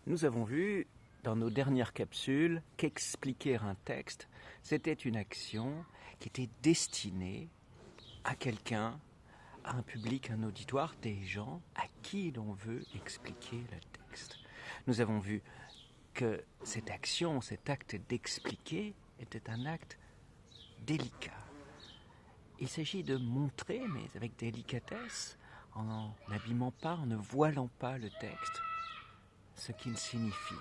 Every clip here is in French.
Nous avons vu dans nos dernières capsules qu'expliquer un texte, c'était une action qui était destinée à quelqu'un, à un public, un auditoire, des gens à qui l'on veut expliquer le texte. Nous avons vu que cette action, cet acte d'expliquer était un acte délicat. Il s'agit de montrer, mais avec délicatesse, en n'abîmant pas, en ne voilant pas le texte, ce qu'il signifie.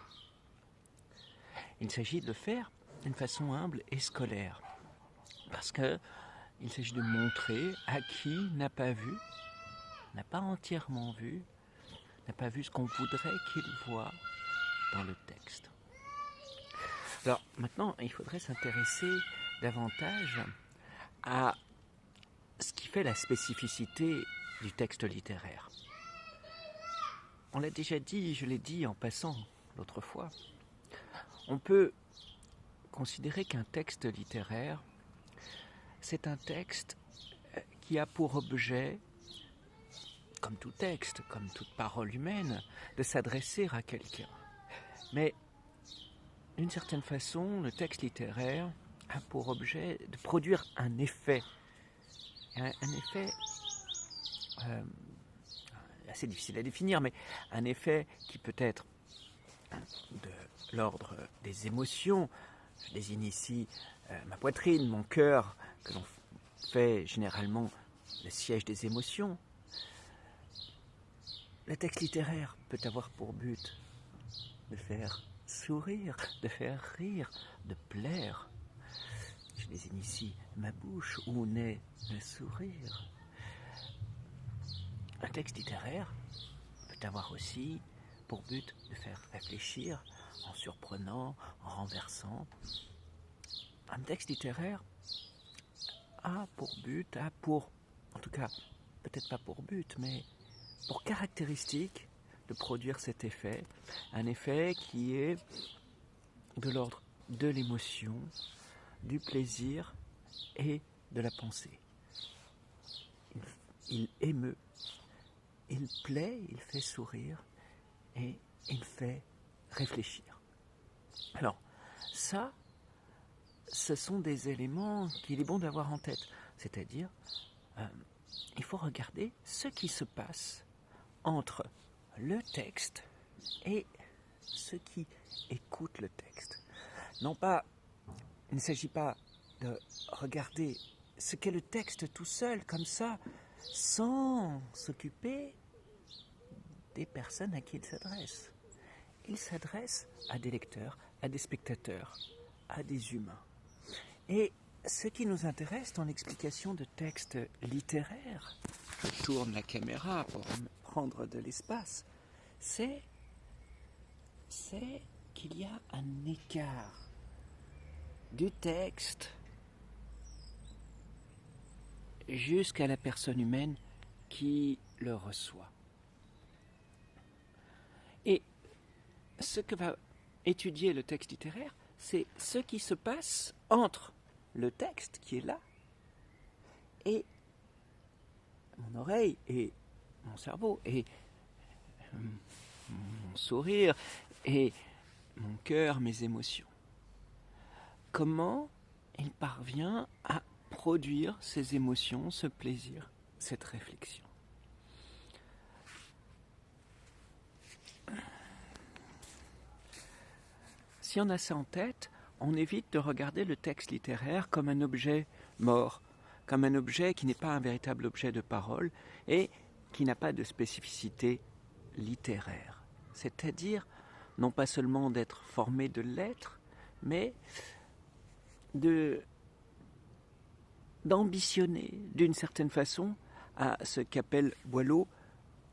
Il s'agit de le faire d'une façon humble et scolaire, parce qu'il s'agit de montrer à qui n'a pas vu, n'a pas entièrement vu, n'a pas vu ce qu'on voudrait qu'il voie dans le texte. Alors maintenant, il faudrait s'intéresser davantage à ce qui fait la spécificité du texte littéraire. On l'a déjà dit, je l'ai dit en passant l'autre fois, on peut considérer qu'un texte littéraire, c'est un texte qui a pour objet, comme tout texte, comme toute parole humaine, de s'adresser à quelqu'un. Mais d'une certaine façon, le texte littéraire a pour objet de produire un effet. Un effet assez difficile à définir, mais un effet qui peut être de l'ordre des émotions. Je désigne ici ma poitrine, mon cœur, que l'on fait généralement le siège des émotions. Le texte littéraire peut avoir pour but de faire sourire, de faire rire, de plaire. Je désigne ici ma bouche où naît le sourire. Un texte littéraire peut avoir aussi pour but de faire réfléchir en surprenant, en renversant. Un texte littéraire a pour but, en tout cas, peut-être pas pour but, mais pour caractéristique de produire cet effet, un effet qui est de l'ordre de l'émotion, du plaisir et de la pensée. Il émeut, il plaît, il fait sourire et il fait réfléchir. Alors, ça, ce sont des éléments qu'il est bon d'avoir en tête. C'est-à-dire, il faut regarder ce qui se passe entre le texte et ceux qui écoutent le texte. Non pas, il ne s'agit pas de regarder ce qu'est le texte tout seul, comme ça, sans s'occuper des personnes à qui il s'adresse. Il s'adresse à des lecteurs, à des spectateurs, à des humains. Et ce qui nous intéresse dans l'explication de textes littéraires, je tourne la caméra pour prendre de l'espace, c'est qu'il y a un écart du texte jusqu'à la personne humaine qui le reçoit. Et ce que va étudier le texte littéraire, c'est ce qui se passe entre le texte qui est là et mon oreille et mon cerveau et mon sourire et mon cœur, mes émotions. Comment il parvient à produire ces émotions, ce plaisir, cette réflexion. Si on a ça en tête, on évite de regarder le texte littéraire comme un objet mort, comme un objet qui n'est pas un véritable objet de parole et qui n'a pas de spécificité littéraire. C'est-à-dire, non pas seulement d'être formé de lettres, mais d'ambitionner d'une certaine façon à ce qu'appelle Boileau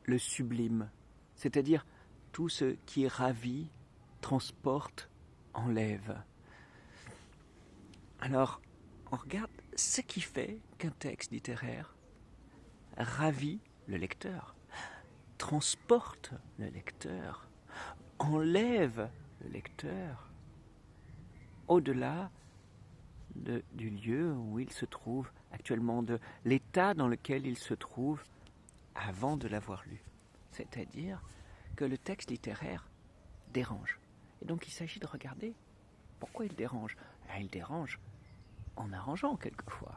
le sublime, c'est-à-dire tout ce qui ravit, transporte, enlève. Alors, on regarde ce qui fait qu'un texte littéraire ravit le lecteur, transporte le lecteur, enlève le lecteur au-delà du lieu où il se trouve actuellement, de l'état dans lequel il se trouve avant de l'avoir lu. C'est-à-dire que le texte littéraire dérange. Et donc il s'agit de regarder pourquoi il dérange. Il dérange en arrangeant quelquefois.